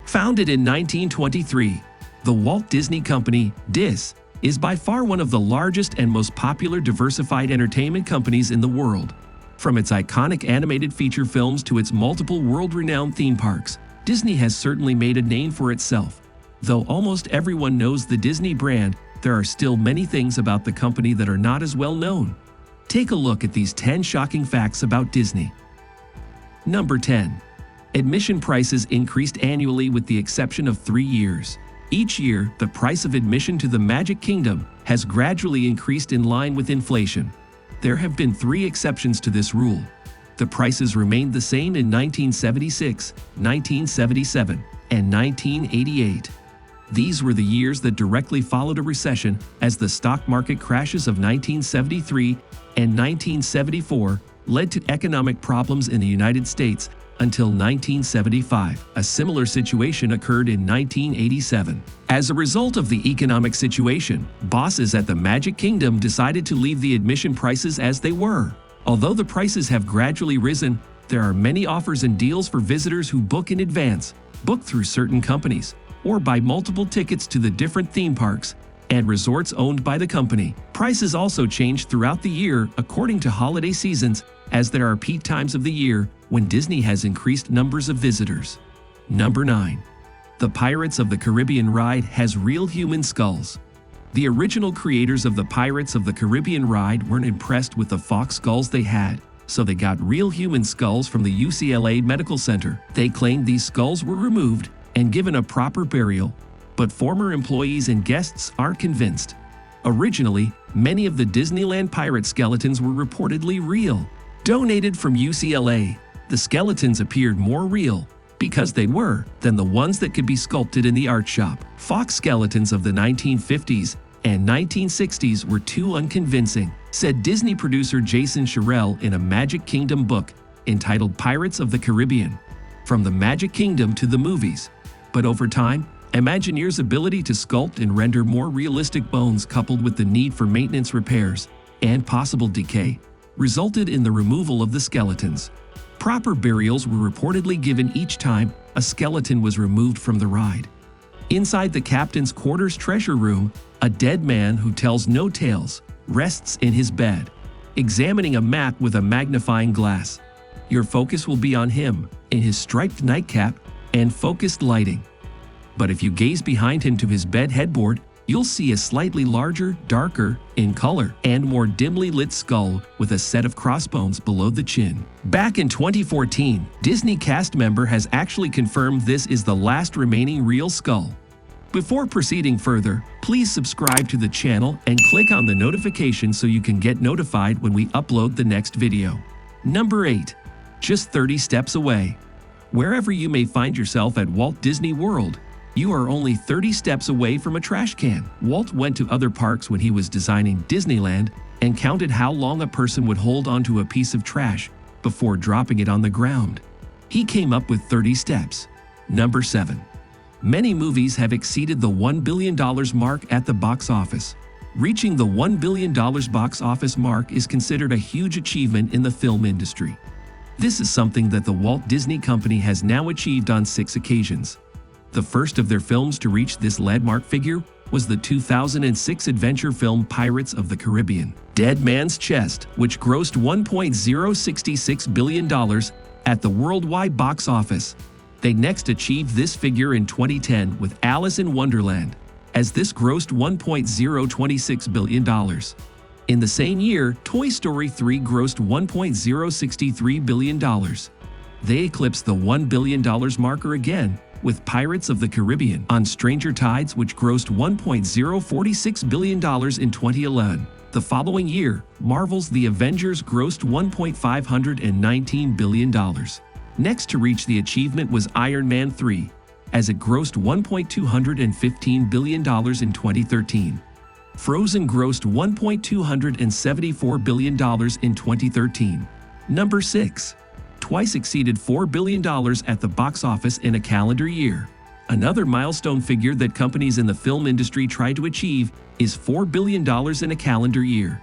Founded in 1923, the Walt Disney Company, DIS, is by far one of the largest and most popular diversified entertainment companies in the world. From its iconic animated feature films to its multiple world-renowned theme parks, Disney has certainly made a name for itself. Though almost everyone knows the Disney brand, there are still many things about the company that are not as well known. Take a look at these 10 shocking facts about Disney. Number 10. Admission prices increased annually with the exception of 3 years. Each year, the price of admission to the Magic Kingdom has gradually increased in line with inflation. There have been 3 exceptions to this rule. The prices remained the same in 1976, 1977, and 1988. These were the years that directly followed a recession, as the stock market crashes of 1973 and 1974 led to economic problems in the United States until 1975. A similar situation occurred in 1987. As a result of the economic situation, bosses at the Magic Kingdom decided to leave the admission prices as they were. Although the prices have gradually risen, there are many offers and deals for visitors who book in advance, book through certain companies, or buy multiple tickets to the different theme parks and resorts owned by the company. Prices also change throughout the year according to holiday seasons, as there are peak times of the year when Disney has increased numbers of visitors. Number 9. The Pirates of the Caribbean ride has real human skulls. The original creators of the Pirates of the Caribbean ride weren't impressed with the fox skulls they had, so they got real human skulls from the UCLA Medical Center. They claimed these skulls were removed and given a proper burial, but former employees and guests aren't convinced. Originally, many of the Disneyland pirate skeletons were reportedly real. Donated from UCLA, the skeletons appeared more real, because they were, than the ones that could be sculpted in the art shop. Fox skeletons of the 1950s and 1960s were too unconvincing, said Disney producer Jason Sherrill in a Magic Kingdom book entitled Pirates of the Caribbean: From the Magic Kingdom to the Movies. But over time, Imagineer's ability to sculpt and render more realistic bones, coupled with the need for maintenance repairs and possible decay, resulted in the removal of the skeletons. Proper burials were reportedly given each time a skeleton was removed from the ride. Inside the captain's quarters treasure room, a dead man who tells no tales rests in his bed, examining a map with a magnifying glass. Your focus will be on him, in his striped nightcap and focused lighting. But if you gaze behind him to his bed headboard, you'll see a slightly larger, darker in color, and more dimly lit skull with a set of crossbones below the chin. Back in 2014, Disney cast member has actually confirmed this is the last remaining real skull. Before proceeding further, please subscribe to the channel and click on the notification so you can get notified when we upload the next video. Number 8. Just 30 steps away. Wherever you may find yourself at Walt Disney World, you are only 30 steps away from a trash can. Walt went to other parks when he was designing Disneyland and counted how long a person would hold onto a piece of trash before dropping it on the ground. He came up with 30 steps. Number 7. Many movies have exceeded the $1 billion mark at the box office. Reaching the $1 billion box office mark is considered a huge achievement in the film industry. This is something that the Walt Disney Company has now achieved on 6 occasions. The first of their films to reach this landmark figure was the 2006 adventure film Pirates of the Caribbean: Dead Man's Chest, which grossed $1.066 billion at the worldwide box office. They next achieved this figure in 2010 with Alice in Wonderland, as this grossed $1.026 billion. In the same year, Toy Story 3 grossed $1.063 billion. They eclipsed the $1 billion marker again with Pirates of the Caribbean on Stranger Tides, which grossed $1.046 billion in 2011. The following year, Marvel's The Avengers grossed $1.519 billion. Next to reach the achievement was Iron Man 3, as it grossed $1.215 billion in 2013. Frozen grossed $1.274 billion in 2013. Number 6. Twice exceeded $4 billion at the box office in a calendar year. Another milestone figure that companies in the film industry try to achieve is $4 billion in a calendar year.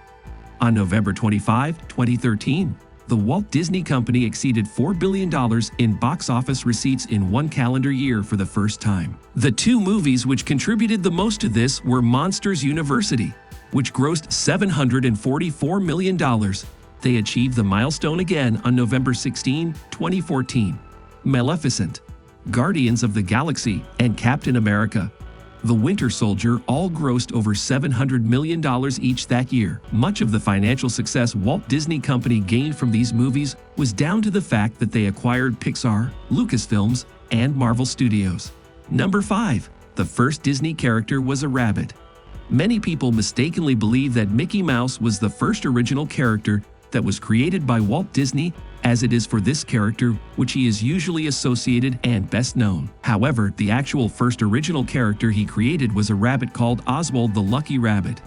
On November 25, 2013, The Walt Disney Company exceeded $4 billion in box office receipts in one calendar year for the first time. The two movies which contributed the most to this were Monsters University, which grossed $744 million. They achieved the milestone again on November 16, 2014. Maleficent, Guardians of the Galaxy, and Captain America: The Winter Soldier all grossed over $700 million each that year. Much of the financial success Walt Disney Company gained from these movies was down to the fact that they acquired Pixar, Lucasfilms, and Marvel Studios. Number 5. The first Disney character was a rabbit. Many people mistakenly believe that Mickey Mouse was the first original character that was created by Walt Disney, as it is for this character which he is usually associated and best known. However, the actual first original character he created was a rabbit called Oswald the Lucky Rabbit.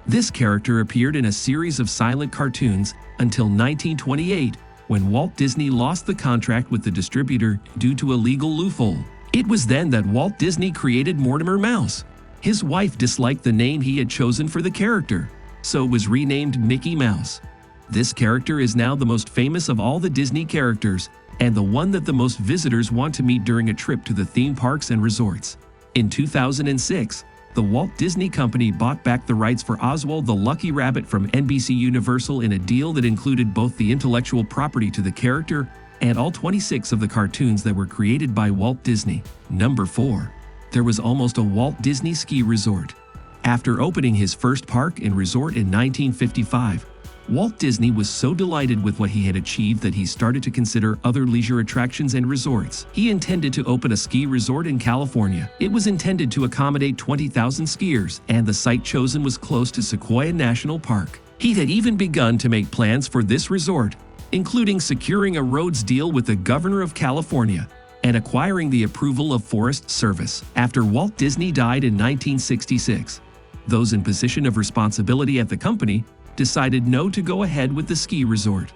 This character appeared in a series of silent cartoons until 1928, when Walt Disney lost the contract with the distributor due to a legal loophole. It was then that Walt Disney created Mortimer Mouse. His wife disliked the name he had chosen for the character, so it was renamed Mickey Mouse. This character is now the most famous of all the Disney characters, and the one that the most visitors want to meet during a trip to the theme parks and resorts. In 2006, the Walt Disney Company bought back the rights for Oswald the Lucky Rabbit from NBC Universal in a deal that included both the intellectual property to the character and all 26 of the cartoons that were created by Walt Disney. Number 4. There was almost a Walt Disney ski resort. After opening his first park and resort in 1955, Walt Disney was so delighted with what he had achieved that he started to consider other leisure attractions and resorts. He intended to open a ski resort in California. It was intended to accommodate 20,000 skiers, and the site chosen was close to Sequoia National Park. He had even begun to make plans for this resort, including securing a roads deal with the governor of California and acquiring the approval of Forest Service. After Walt Disney died in 1966, those in position of responsibility at the company decided no to go ahead with the ski resort.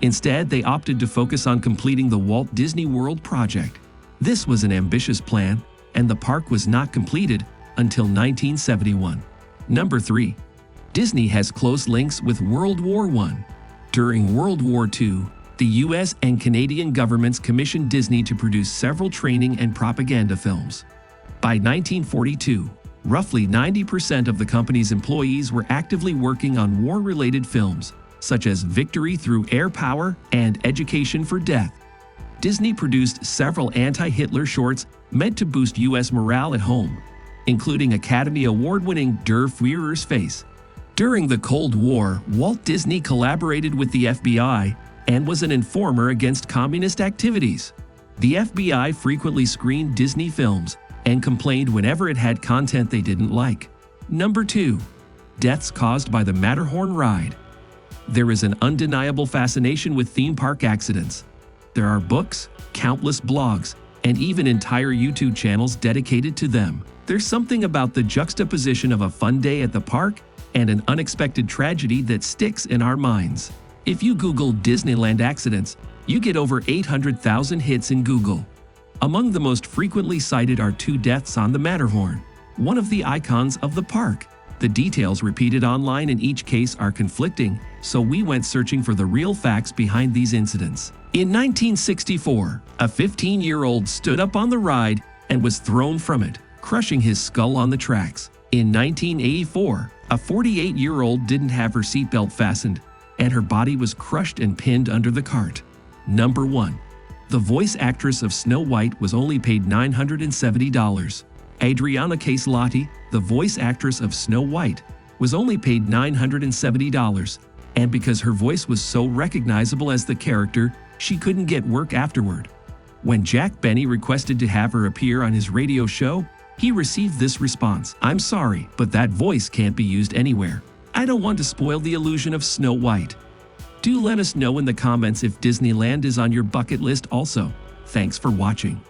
Instead, they opted to focus on completing the Walt Disney World project. This was an ambitious plan, and the park was not completed until 1971. Number 3. Disney has close links with World War I. During World War II, the US and Canadian governments commissioned Disney to produce several training and propaganda films. By 1942, roughly 90% of the company's employees were actively working on war-related films, such as Victory Through Air Power and Education for Death. Disney produced several anti-Hitler shorts meant to boost U.S. morale at home, including Academy Award-winning Der Führer's Face. During the Cold War, Walt Disney collaborated with the FBI and was an informer against communist activities. The FBI frequently screened Disney films and complained whenever it had content they didn't like. Number 2. Deaths caused by the Matterhorn ride. There is an undeniable fascination with theme park accidents. There are books, countless blogs, and even entire YouTube channels dedicated to them. There's something about the juxtaposition of a fun day at the park and an unexpected tragedy that sticks in our minds. If you Google Disneyland accidents, you get over 800,000 hits in Google. Among the most frequently cited are 2 deaths on the Matterhorn, one of the icons of the park. The details repeated online in each case are conflicting, so we went searching for the real facts behind these incidents. In 1964, a 15-year-old stood up on the ride and was thrown from it, crushing his skull on the tracks. In 1984, a 48-year-old didn't have her seatbelt fastened, and her body was crushed and pinned under the cart. Number 1. The voice actress of Snow White was only paid $970. Adriana Caselotti, the voice actress of Snow White, was only paid $970, and because her voice was so recognizable as the character, she couldn't get work afterward. When Jack Benny requested to have her appear on his radio show, he received this response: "I'm sorry, but that voice can't be used anywhere. I don't want to spoil the illusion of Snow White." Do let us know in the comments if Disneyland is on your bucket list also. Thanks for watching.